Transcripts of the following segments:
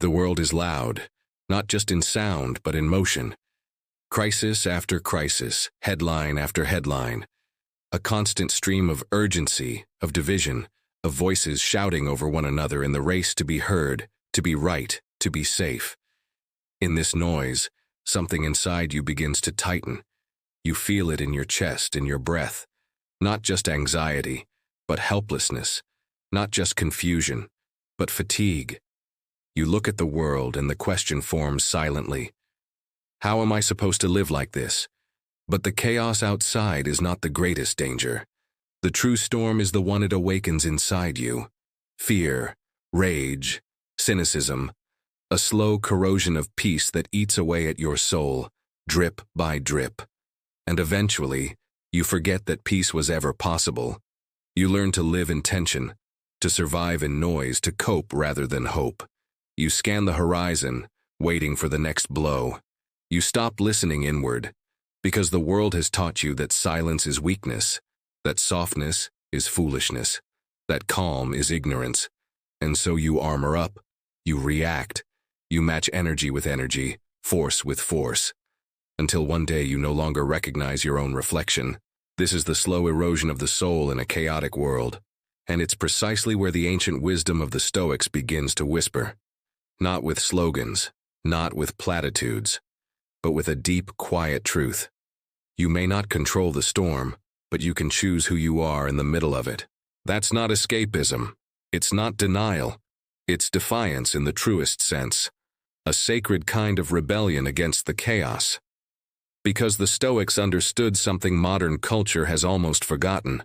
The world is loud, not just in sound, but in motion. Crisis after crisis, headline after headline. A constant stream of urgency, of division, of voices shouting over one another in the race to be heard, to be right, to be safe. In this noise, something inside you begins to tighten. You feel it in your chest, in your breath. Not just anxiety, but helplessness. Not just confusion, but fatigue. You look at the world and the question forms silently. How am I supposed to live like this? But the chaos outside is not the greatest danger. The true storm is the one it awakens inside you. Fear, rage, cynicism, a slow corrosion of peace that eats away at your soul, drip by drip. And eventually, you forget that peace was ever possible. You learn to live in tension, to survive in noise, to cope rather than hope. You scan the horizon, waiting for the next blow. You stop listening inward, because the world has taught you that silence is weakness, that softness is foolishness, that calm is ignorance. And so you armor up, you react, you match energy with energy, force with force, until one day you no longer recognize your own reflection. This is the slow erosion of the soul in a chaotic world, and it's precisely where the ancient wisdom of the Stoics begins to whisper. Not with slogans, not with platitudes, but with a deep, quiet truth. You may not control the storm, but you can choose who you are in the middle of it. That's not escapism. It's not denial. It's defiance in the truest sense. A sacred kind of rebellion against the chaos. Because the Stoics understood something modern culture has almost forgotten,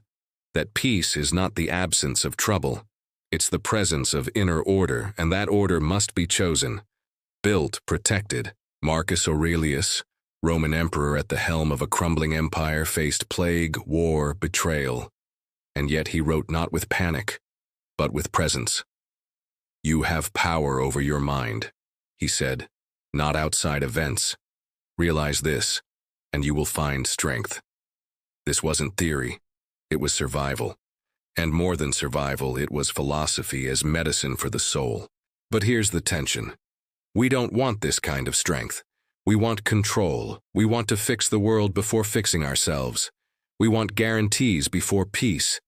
that peace is not the absence of trouble. It's the presence of inner order, and that order must be chosen, built, protected. Marcus Aurelius, Roman emperor at the helm of a crumbling empire, faced plague, war, betrayal, and yet he wrote not with panic, but with presence. You have power over your mind, he said, not outside events. Realize this, and you will find strength. This wasn't theory, it was survival. And more than survival, it was philosophy as medicine for the soul. But here's the tension. We don't want this kind of strength. We want control. We want to fix the world before fixing ourselves. We want guarantees before peace.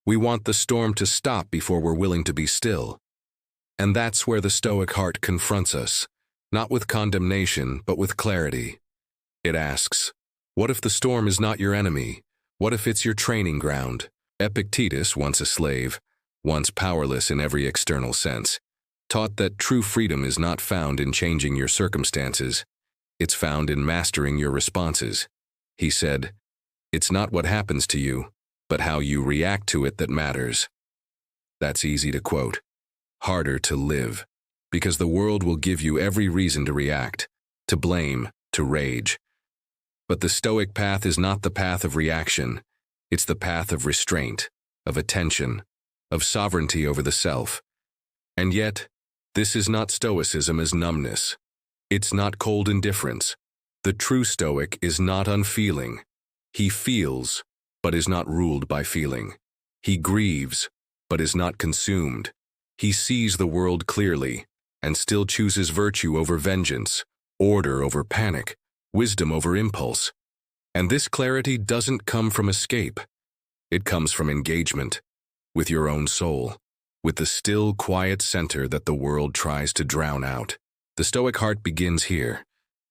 We want the storm to stop before we're willing to be still. And that's where the Stoic heart confronts us, not with condemnation, but with clarity. It asks, what if the storm is not your enemy? What if it's your training ground? Epictetus, once a slave, once powerless in every external sense, taught that true freedom is not found in changing your circumstances. It's found in mastering your responses. He said, it's not what happens to you, but how you react to it that matters. That's easy to quote, harder to live, because the world will give you every reason to react, to blame, to rage. But the Stoic path is not the path of reaction. It's the path of restraint, of attention, of sovereignty over the self. And yet, this is not Stoicism as numbness. It's not cold indifference. The true Stoic is not unfeeling. He feels, but is not ruled by feeling. He grieves, but is not consumed. He sees the world clearly, and still chooses virtue over vengeance, order over panic, wisdom over impulse. And this clarity doesn't come from escape. It comes from engagement with your own soul, with the still, quiet center that the world tries to drown out. The Stoic heart begins here,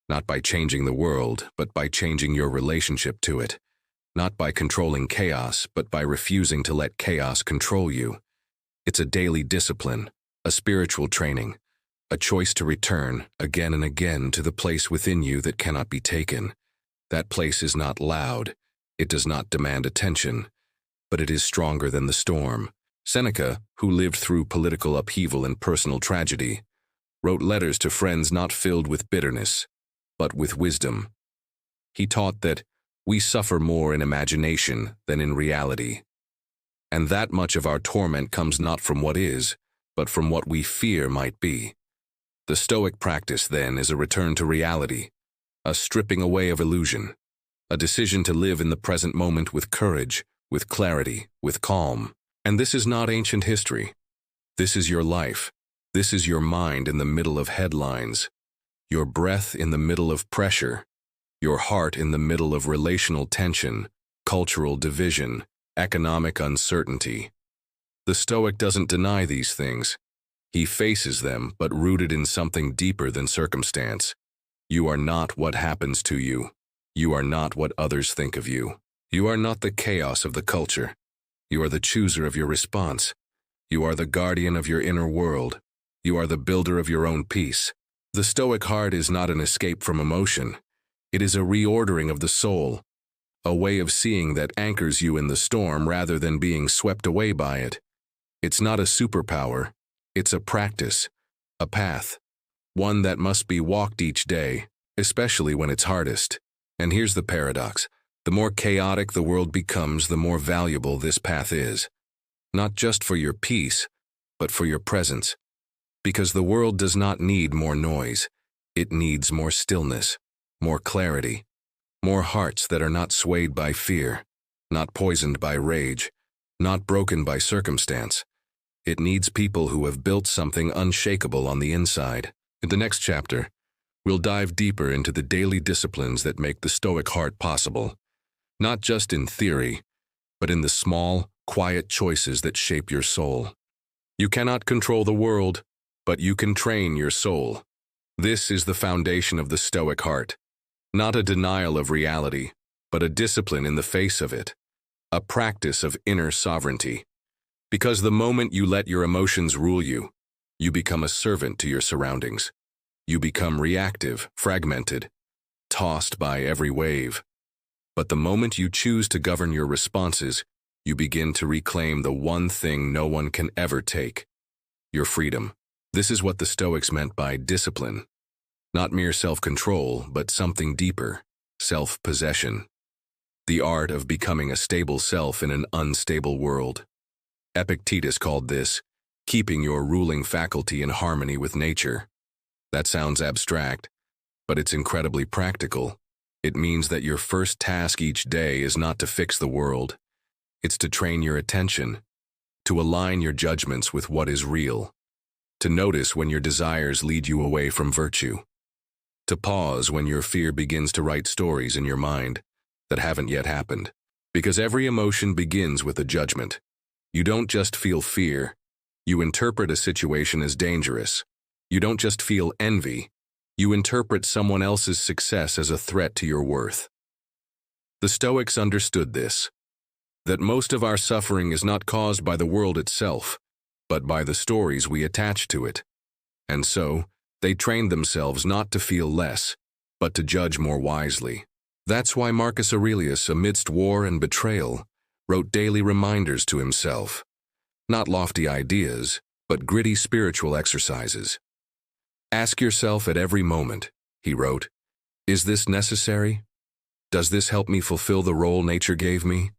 not by changing the world, but by changing your relationship to it. Not by controlling chaos, but by refusing to let chaos control you. It's a daily discipline, a spiritual training, a choice to return again and again to the place within you that cannot be taken. That place is not loud, it does not demand attention, but it is stronger than the storm. Seneca, who lived through political upheaval and personal tragedy, wrote letters to friends not filled with bitterness, but with wisdom. He taught that we suffer more in imagination than in reality, and that much of our torment comes not from what is, but from what we fear might be. The Stoic practice, then, is a return to reality, a stripping away of illusion, a decision to live in the present moment with courage, with clarity, with calm. And this is not ancient history. This is your life. This is your mind in the middle of headlines, your breath in the middle of pressure, your heart in the middle of relational tension, cultural division, economic uncertainty. The Stoic doesn't deny these things. He faces them, but rooted in something deeper than circumstance. You are not what happens to you. You are not what others think of you. You are not the chaos of the culture. You are the chooser of your response. You are the guardian of your inner world. You are the builder of your own peace. The Stoic heart is not an escape from emotion. It is a reordering of the soul, a way of seeing that anchors you in the storm rather than being swept away by it. It's not a superpower. It's a practice, a path, one that must be walked each day, especially when it's hardest. And here's the paradox. The more chaotic the world becomes, the more valuable this path is. Not just for your peace, but for your presence. Because the world does not need more noise. It needs more stillness, more clarity, more hearts that are not swayed by fear, not poisoned by rage, not broken by circumstance. It needs people who have built something unshakable on the inside. In the next chapter, we'll dive deeper into the daily disciplines that make the Stoic heart possible. Not just in theory, but in the small, quiet choices that shape your soul. You cannot control the world, but you can train your soul. This is the foundation of the Stoic heart. Not a denial of reality, but a discipline in the face of it. A practice of inner sovereignty. Because the moment you let your emotions rule you, you become a servant to your surroundings. You become reactive, fragmented, tossed by every wave. But the moment you choose to govern your responses, you begin to reclaim the one thing no one can ever take: your freedom. This is what the Stoics meant by discipline. Not mere self-control, but something deeper: self-possession. The art of becoming a stable self in an unstable world. Epictetus called this keeping your ruling faculty in harmony with nature. That sounds abstract, but it's incredibly practical. It means that your first task each day is not to fix the world. It's to train your attention, to align your judgments with what is real, to notice when your desires lead you away from virtue, to pause when your fear begins to write stories in your mind that haven't yet happened. Because every emotion begins with a judgment. You don't just feel fear. You interpret a situation as dangerous. You don't just feel envy. You interpret someone else's success as a threat to your worth. The Stoics understood this, that most of our suffering is not caused by the world itself, but by the stories we attach to it. And so, they trained themselves not to feel less, but to judge more wisely. That's why Marcus Aurelius, amidst war and betrayal, wrote daily reminders to himself. Not lofty ideas, but gritty spiritual exercises. Ask yourself at every moment, he wrote, is this necessary? Does this help me fulfill the role nature gave me?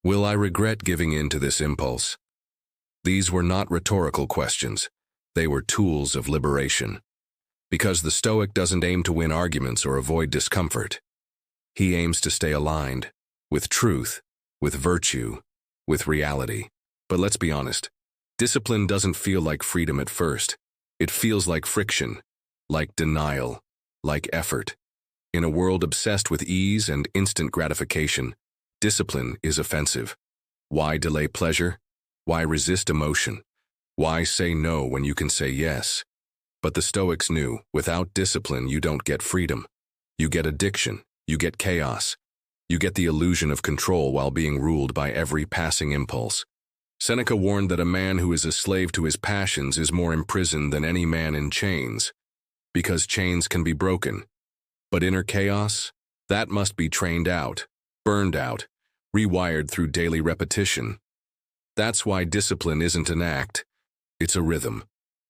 Will I regret giving in to this impulse? These were not rhetorical questions. They were tools of liberation. Because the Stoic doesn't aim to win arguments or avoid discomfort. He aims to stay aligned with truth, with virtue, with reality. But let's be honest, discipline doesn't feel like freedom at first. It feels like friction, like denial, like effort. In a world obsessed with ease and instant gratification, discipline is offensive. Why delay pleasure? Why resist emotion? Why say no when you can say yes? But the Stoics knew, without discipline you don't get freedom. You get addiction, you get chaos. You get the illusion of control while being ruled by every passing impulse. Seneca warned that a man who is a slave to his passions is more imprisoned than any man in chains, because chains can be broken. But inner chaos, that must be trained out, burned out, rewired through daily repetition. That's why discipline isn't an act, it's a rhythm,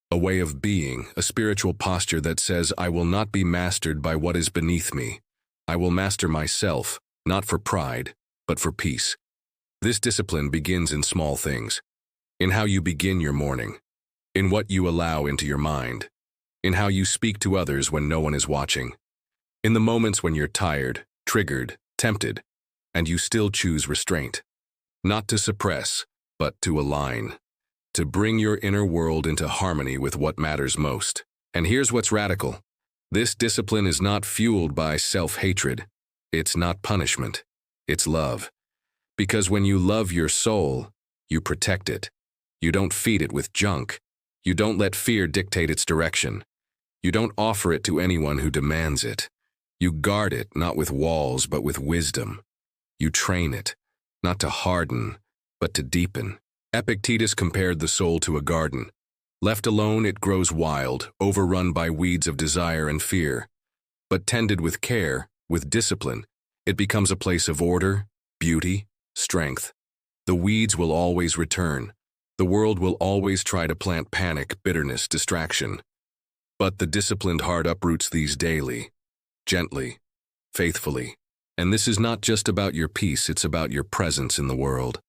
a way of being, a spiritual posture that says, I will not be mastered by what is beneath me. I will master myself, not for pride, but for peace. This discipline begins in small things, in how you begin your morning, in what you allow into your mind, in how you speak to others when no one is watching, in the moments when you're tired, triggered, tempted, and you still choose restraint. Not to suppress, but to align. to bring your inner world into harmony with what matters most. And here's what's radical. This discipline is not fueled by self-hatred. It's not punishment. It's love. Because when you love your soul, you protect it. You don't feed it with junk. You don't let fear dictate its direction. You don't offer it to anyone who demands it. You guard it not with walls but with wisdom. You train it, not to harden, but to deepen. Epictetus compared the soul to a garden. Left alone, it grows wild, overrun by weeds of desire and fear. But tended with care, with discipline, it becomes a place of order, beauty, strength. The weeds will always return. The world will always try to plant panic, bitterness, distraction. But the disciplined heart uproots these daily, gently, faithfully. And this is not just about your peace, it's about your presence in the world.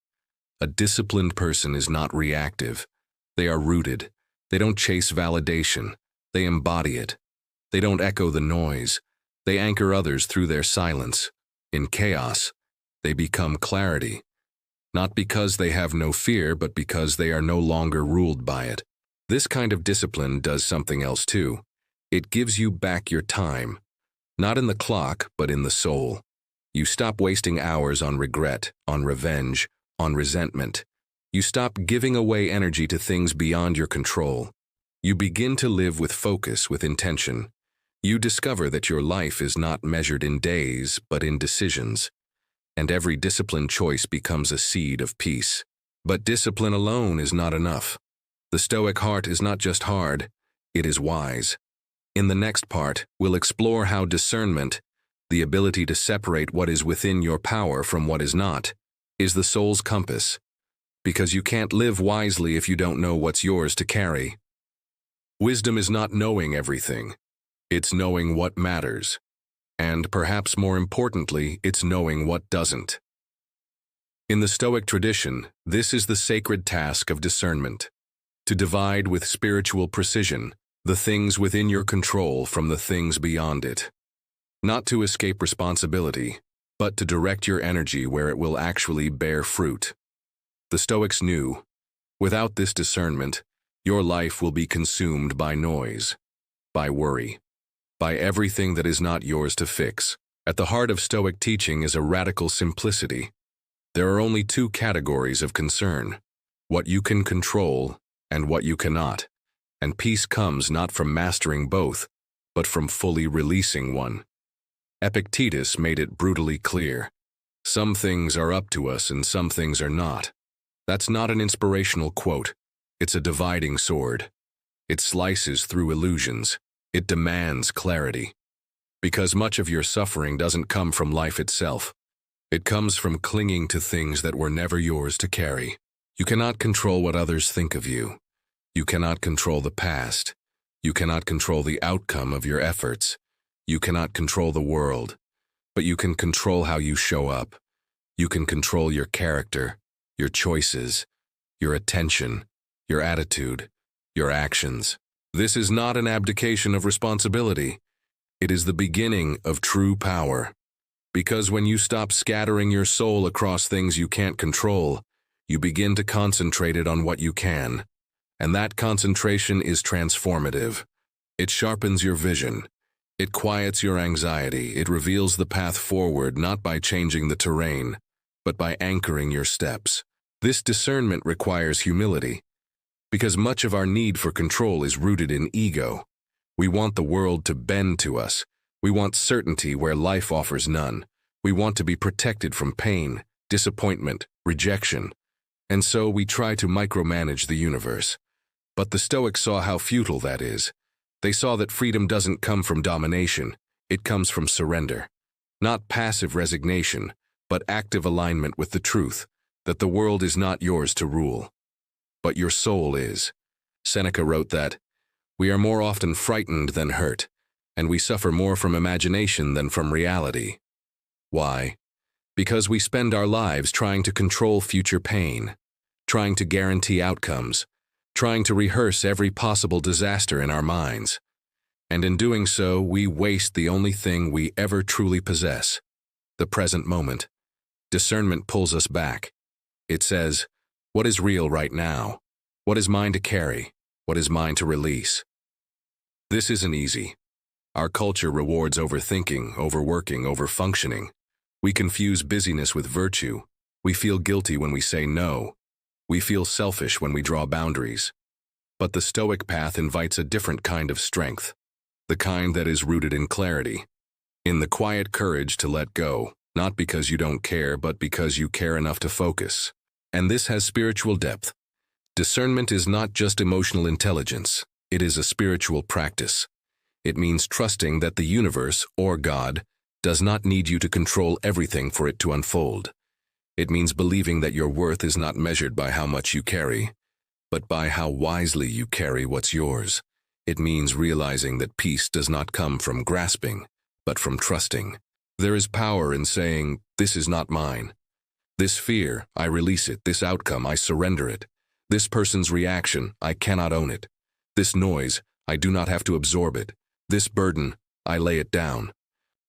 A disciplined person is not reactive. They are rooted. They don't chase validation. They embody it. They don't echo the noise. They anchor others through their silence. In chaos, they become clarity. Not because they have no fear, but because they are no longer ruled by it. This kind of discipline does something else too. It gives you back your time. Not in the clock, but in the soul. You stop wasting hours on regret, on revenge, on resentment. You stop giving away energy to things beyond your control. You begin to live with focus, with intention. You discover that your life is not measured in days, but in decisions. And every disciplined choice becomes a seed of peace. But discipline alone is not enough. The Stoic heart is not just hard, it is wise. In the next part, we'll explore how discernment, the ability to separate what is within your power from what is not, is the soul's compass. Because you can't live wisely if you don't know what's yours to carry. Wisdom is not knowing everything. It's knowing what matters. And perhaps more importantly, it's knowing what doesn't. In the Stoic tradition, this is the sacred task of discernment. To divide with spiritual precision the things within your control from the things beyond it. Not to escape responsibility, but to direct your energy where it will actually bear fruit. The Stoics knew, without this discernment, your life will be consumed by noise, by worry, by everything that is not yours to fix. At the heart of Stoic teaching is a radical simplicity. There are only two categories of concern, what you can control and what you cannot. And peace comes not from mastering both, but from fully releasing one. Epictetus made it brutally clear. Some things are up to us and some things are not. That's not an inspirational quote. It's a dividing sword. It slices through illusions. It demands clarity. Because much of your suffering doesn't come from life itself. It comes from clinging to things that were never yours to carry. You cannot control what others think of you. You cannot control the past. You cannot control the outcome of your efforts. You cannot control the world. But you can control how you show up. You can control your character, your choices, your attention, your attitude, your actions. This is not an abdication of responsibility. It is the beginning of true power. Because when you stop scattering your soul across things you can't control, you begin to concentrate it on what you can. And that concentration is transformative. It sharpens your vision. It quiets your anxiety. It reveals the path forward not by changing the terrain, but by anchoring your steps. This discernment requires humility, because much of our need for control is rooted in ego. We want the world to bend to us. We want certainty where life offers none. We want to be protected from pain, disappointment, rejection. And so we try to micromanage the universe. But the Stoics saw how futile that is. They saw that freedom doesn't come from domination, it comes from surrender. Not passive resignation, but active alignment with the truth, that the world is not yours to rule, but your soul is. Seneca wrote that, "We are more often frightened than hurt, and we suffer more from imagination than from reality." Why? Because we spend our lives trying to control future pain, trying to guarantee outcomes, trying to rehearse every possible disaster in our minds. And in doing so, we waste the only thing we ever truly possess, the present moment. Discernment pulls us back. It says, what is real right now? What is mine to carry? What is mine to release? This isn't easy. Our culture rewards overthinking, overworking, overfunctioning. We confuse busyness with virtue. We feel guilty when we say no. We feel selfish when we draw boundaries. But the Stoic path invites a different kind of strength, the kind that is rooted in clarity, in the quiet courage to let go, not because you don't care, but because you care enough to focus. And this has spiritual depth. Discernment is not just emotional intelligence, it is a spiritual practice. It means trusting that the universe, or God, does not need you to control everything for it to unfold. It means believing that your worth is not measured by how much you carry, but by how wisely you carry what's yours. It means realizing that peace does not come from grasping, but from trusting. There is power in saying, "This is not mine." This fear, I release it. This outcome, I surrender it. This person's reaction, I cannot own it. This noise, I do not have to absorb it. This burden, I lay it down.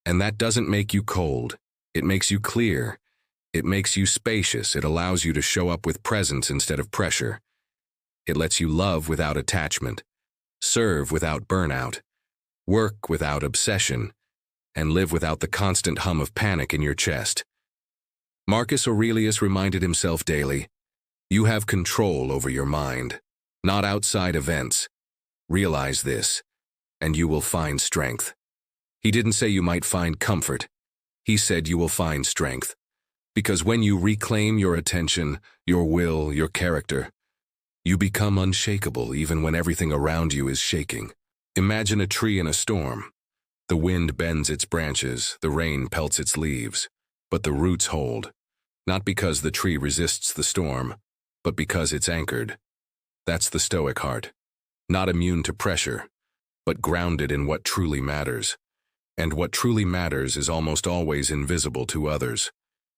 And that doesn't make you cold. It makes you clear. It makes you spacious. It allows you to show up with presence instead of pressure. It lets you love without attachment, serve without burnout, work without obsession, and live without the constant hum of panic in your chest. Marcus Aurelius reminded himself daily, you have control over your mind, not outside events. Realize this, and you will find strength. He didn't say you might find comfort. He said you will find strength. Because when you reclaim your attention, your will, your character, you become unshakable even when everything around you is shaking. Imagine a tree in a storm. The wind bends its branches, the rain pelts its leaves, but the roots hold, not because the tree resists the storm, but because it's anchored. That's the Stoic heart, not immune to pressure, but grounded in what truly matters. And what truly matters is almost always invisible to others.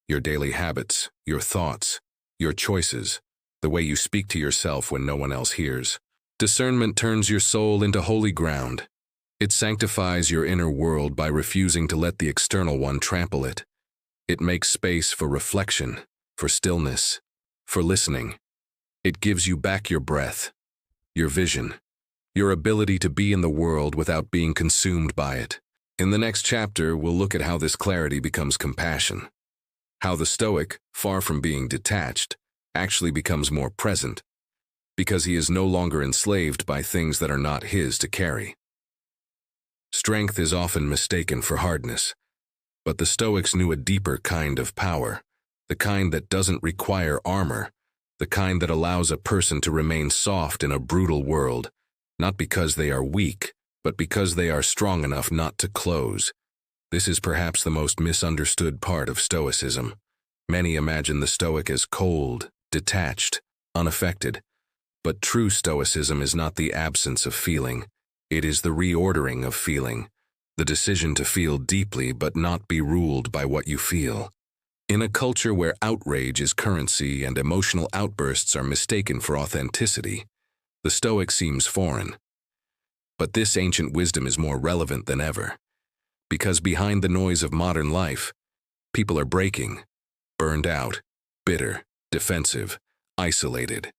Your daily habits, your thoughts, your choices, the way you speak to yourself when no one else hears. Discernment turns your soul into holy ground. It sanctifies your inner world by refusing to let the external one trample it. It makes space for reflection, for stillness, for listening. It gives you back your breath, your vision, your ability to be in the world without being consumed by it. In the next chapter, we'll look at how this clarity becomes compassion. How the Stoic, far from being detached, actually becomes more present, because he is no longer enslaved by things that are not his to carry. Strength is often mistaken for hardness, but the Stoics knew a deeper kind of power, the kind that doesn't require armor, the kind that allows a person to remain soft in a brutal world, not because they are weak, but because they are strong enough not to close. This is perhaps the most misunderstood part of Stoicism. Many imagine the Stoic as cold, detached, unaffected. But true Stoicism is not the absence of feeling. It is the reordering of feeling, the decision to feel deeply but not be ruled by what you feel. In a culture where outrage is currency and emotional outbursts are mistaken for authenticity, the Stoic seems foreign. But this ancient wisdom is more relevant than ever. Because behind the noise of modern life, people are breaking, burned out, bitter, defensive, isolated.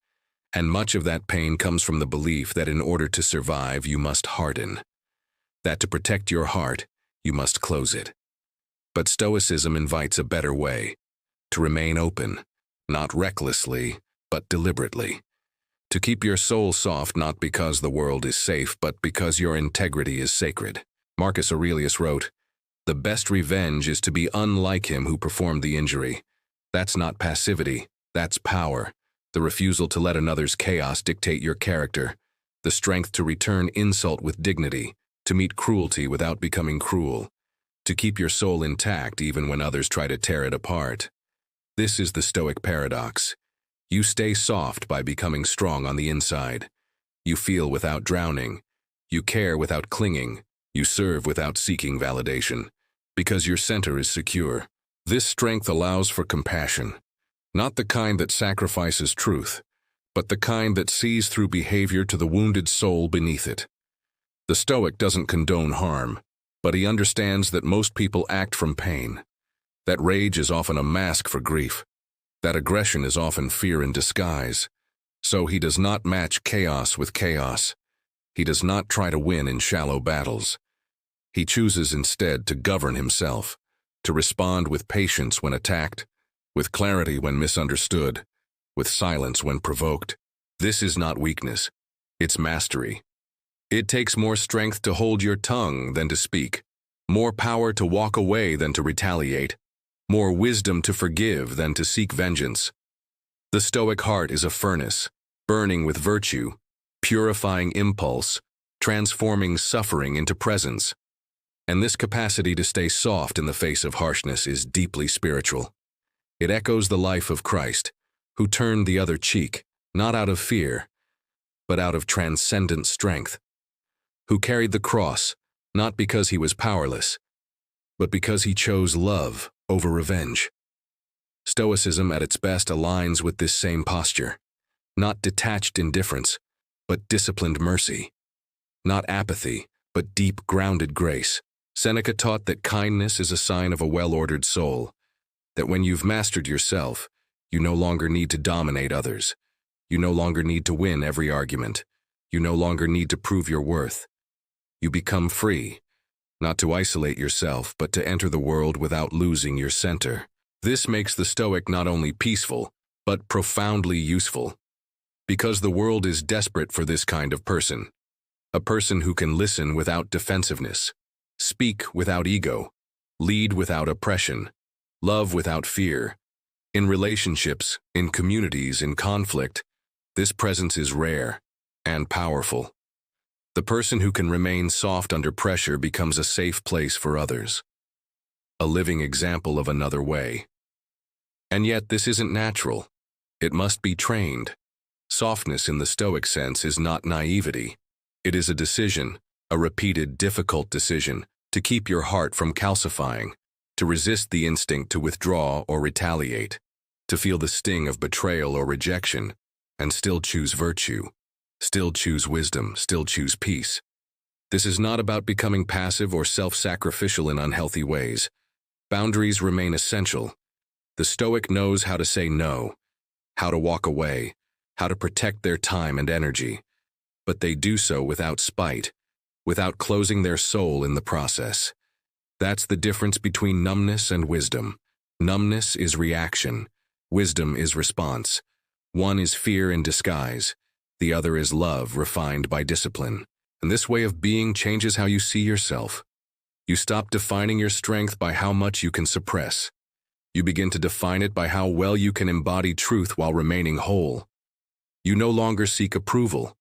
And much of that pain comes from the belief that in order to survive, you must harden. That to protect your heart, you must close it. But Stoicism invites a better way, to remain open, not recklessly, but deliberately. To keep your soul soft not because the world is safe, but because your integrity is sacred. Marcus Aurelius wrote, "The best revenge is to be unlike him who performed the injury." That's not passivity, that's power. The refusal to let another's chaos dictate your character. The strength to return insult with dignity, to meet cruelty without becoming cruel. To keep your soul intact even when others try to tear it apart. This is the Stoic paradox. You stay soft by becoming strong on the inside. You feel without drowning. You care without clinging. You serve without seeking validation. Because your center is secure. This strength allows for compassion. Not the kind that sacrifices truth, but the kind that sees through behavior to the wounded soul beneath it. The Stoic doesn't condone harm, but he understands that most people act from pain. That rage is often a mask for grief. That aggression is often fear in disguise. So he does not match chaos with chaos. He does not try to win in shallow battles. He chooses instead to govern himself, to respond with patience when attacked, with clarity when misunderstood, with silence when provoked. This is not weakness. It's mastery. It takes more strength to hold your tongue than to speak, more power to walk away than to retaliate, more wisdom to forgive than to seek vengeance. The Stoic heart is a furnace, burning with virtue, purifying impulse, transforming suffering into presence. And this capacity to stay soft in the face of harshness is deeply spiritual. It echoes the life of Christ, who turned the other cheek, not out of fear, but out of transcendent strength, who carried the cross, not because he was powerless, but because he chose love over revenge. Stoicism at its best aligns with this same posture, not detached indifference, but disciplined mercy, not apathy, but deep grounded grace. Seneca taught that kindness is a sign of a well-ordered soul, that when you've mastered yourself, you no longer need to dominate others. You no longer need to win every argument. You no longer need to prove your worth. You become free, not to isolate yourself, but to enter the world without losing your center. This makes the Stoic not only peaceful, but profoundly useful, because the world is desperate for this kind of person, a person who can listen without defensiveness, speak without ego, lead without oppression, love without fear. In relationships, in communities, in conflict, this presence is rare and powerful. The person who can remain soft under pressure becomes a safe place for others, a living example of another way. And yet this isn't natural. It must be trained. Softness in the Stoic sense is not naivety. It is a decision, a repeated, difficult decision, to keep your heart from calcifying, to resist the instinct to withdraw or retaliate, to feel the sting of betrayal or rejection, and still choose virtue, still choose wisdom, still choose peace. This is not about becoming passive or self-sacrificial in unhealthy ways. Boundaries remain essential. The Stoic knows how to say no, how to walk away, how to protect their time and energy, but they do so without spite, without closing their soul in the process. That's the difference between numbness and wisdom. Numbness is reaction. Wisdom is response. One is fear in disguise. The other is love refined by discipline. And this way of being changes how you see yourself. You stop defining your strength by how much you can suppress. You begin to define it by how well you can embody truth while remaining whole. You no longer seek approval.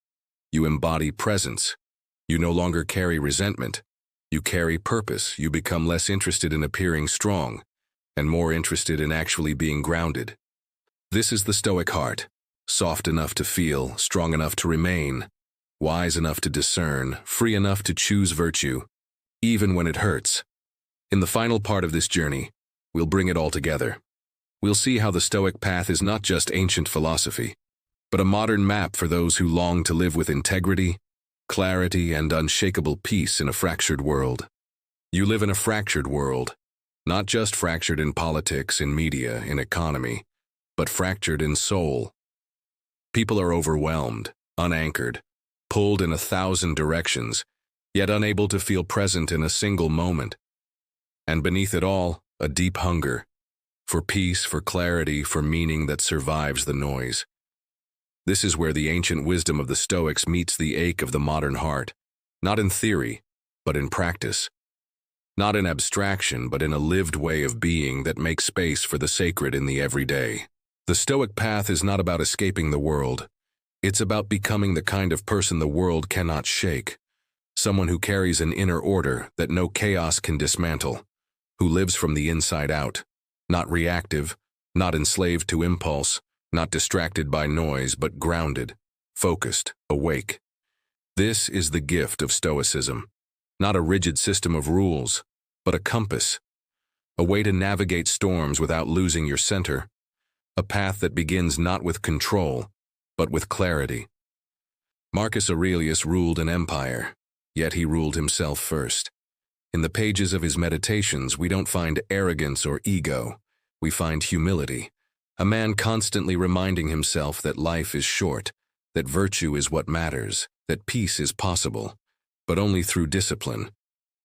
You embody presence. You no longer carry resentment. You carry purpose. You become less interested in appearing strong and more interested in actually being grounded. This is the Stoic heart, soft enough to feel, strong enough to remain, wise enough to discern, free enough to choose virtue, even when it hurts. In the final part of this journey, we'll bring it all together. We'll see how the Stoic path is not just ancient philosophy, but a modern map for those who long to live with integrity, clarity, and unshakable peace in a fractured world. You live in a fractured world, not just fractured in politics, in media, in economy, but fractured in soul. People are overwhelmed, unanchored, pulled in 1,000 directions, yet unable to feel present in a single moment. And beneath it all, a deep hunger for peace, for clarity, for meaning that survives the noise. This is where the ancient wisdom of the Stoics meets the ache of the modern heart, not in theory, but in practice. Not in abstraction, but in a lived way of being that makes space for the sacred in the everyday. The Stoic path is not about escaping the world. It's about becoming the kind of person the world cannot shake. Someone who carries an inner order that no chaos can dismantle, who lives from the inside out, not reactive, not enslaved to impulse, not distracted by noise, but grounded, focused, awake. This is the gift of Stoicism, not a rigid system of rules, but a compass, a way to navigate storms without losing your center, a path that begins not with control, but with clarity. Marcus Aurelius ruled an empire, yet he ruled himself first. In the pages of his meditations, we don't find arrogance or ego, we find humility, a man constantly reminding himself that life is short, that virtue is what matters, that peace is possible, but only through discipline.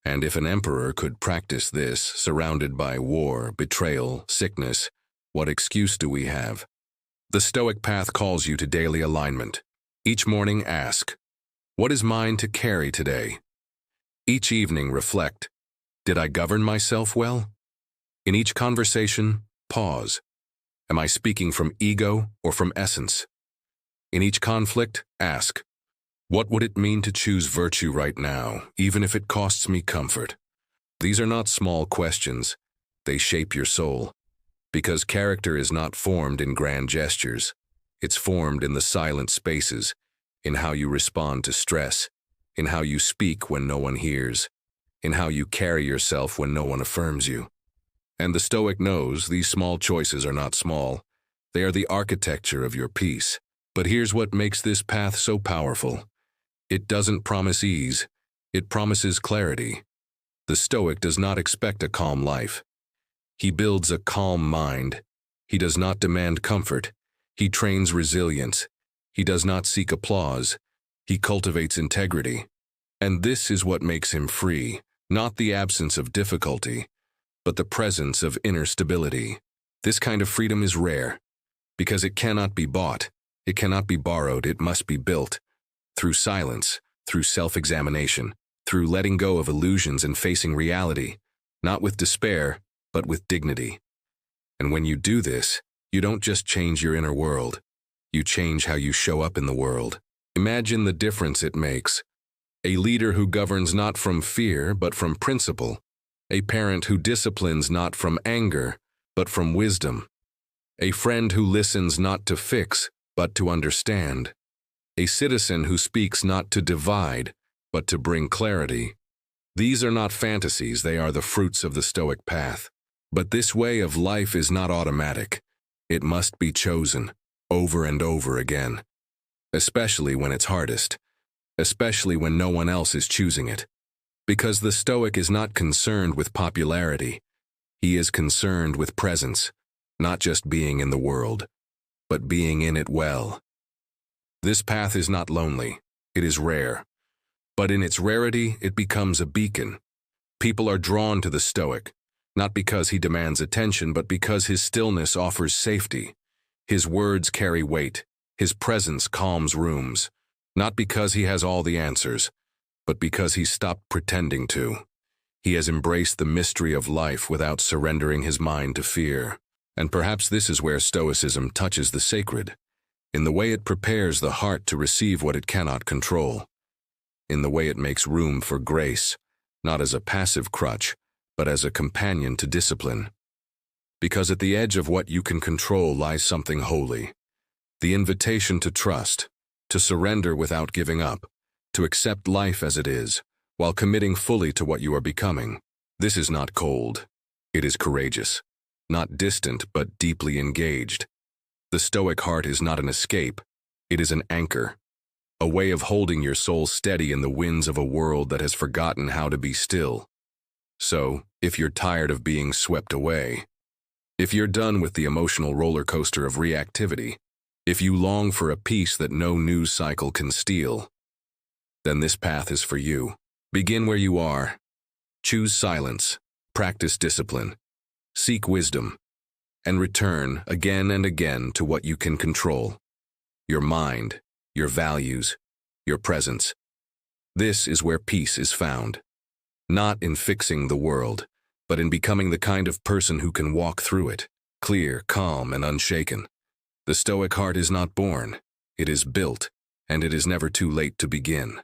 And if an emperor could practice this, surrounded by war, betrayal, sickness, what excuse do we have? The Stoic path calls you to daily alignment. Each morning ask, what is mine to carry today? Each evening reflect, did I govern myself well? In each conversation, pause. Am I speaking from ego or from essence? In each conflict, ask, what would it mean to choose virtue right now, even if it costs me comfort? These are not small questions. They shape your soul. Because character is not formed in grand gestures. It's formed in the silent spaces, in how you respond to stress, in how you speak when no one hears, in how you carry yourself when no one affirms you. And the Stoic knows these small choices are not small. They are the architecture of your peace. But here's what makes this path so powerful. It doesn't promise ease. It promises clarity. The Stoic does not expect a calm life. He builds a calm mind. He does not demand comfort. He trains resilience. He does not seek applause. He cultivates integrity. And this is what makes him free, not the absence of difficulty, but the presence of inner stability. This kind of freedom is rare, because it cannot be bought, it cannot be borrowed, it must be built. Through silence, through self-examination, through letting go of illusions and facing reality, not with despair, but with dignity. And when you do this, you don't just change your inner world, you change how you show up in the world. Imagine the difference it makes. A leader who governs not from fear, but from principle. A parent who disciplines not from anger, but from wisdom. A friend who listens not to fix, but to understand. A citizen who speaks not to divide, but to bring clarity. These are not fantasies, they are the fruits of the Stoic path. But this way of life is not automatic. It must be chosen, over and over again. Especially when it's hardest. Especially when no one else is choosing it. Because the Stoic is not concerned with popularity. He is concerned with presence, not just being in the world, but being in it well. This path is not lonely, it is rare. But in its rarity, it becomes a beacon. People are drawn to the Stoic, not because he demands attention, but because his stillness offers safety. His words carry weight, his presence calms rooms, not because he has all the answers, but because he stopped pretending to. He has embraced the mystery of life without surrendering his mind to fear. And perhaps this is where Stoicism touches the sacred, in the way it prepares the heart to receive what it cannot control, in the way it makes room for grace, not as a passive crutch, but as a companion to discipline. Because at the edge of what you can control lies something holy, the invitation to trust, to surrender without giving up, to accept life as it is, while committing fully to what you are becoming. This is not cold. It is courageous. Not distant, but deeply engaged. The Stoic heart is not an escape. It is an anchor. A way of holding your soul steady in the winds of a world that has forgotten how to be still. So, if you're tired of being swept away, if you're done with the emotional roller coaster of reactivity, if you long for a peace that no news cycle can steal, then this path is for you. Begin where you are. Choose silence, practice discipline, seek wisdom, and return again and again to what you can control. Your mind, your values, your presence. This is where peace is found. Not in fixing the world, but in becoming the kind of person who can walk through it, clear, calm, and unshaken. The Stoic heart is not born, it is built, and it is never too late to begin.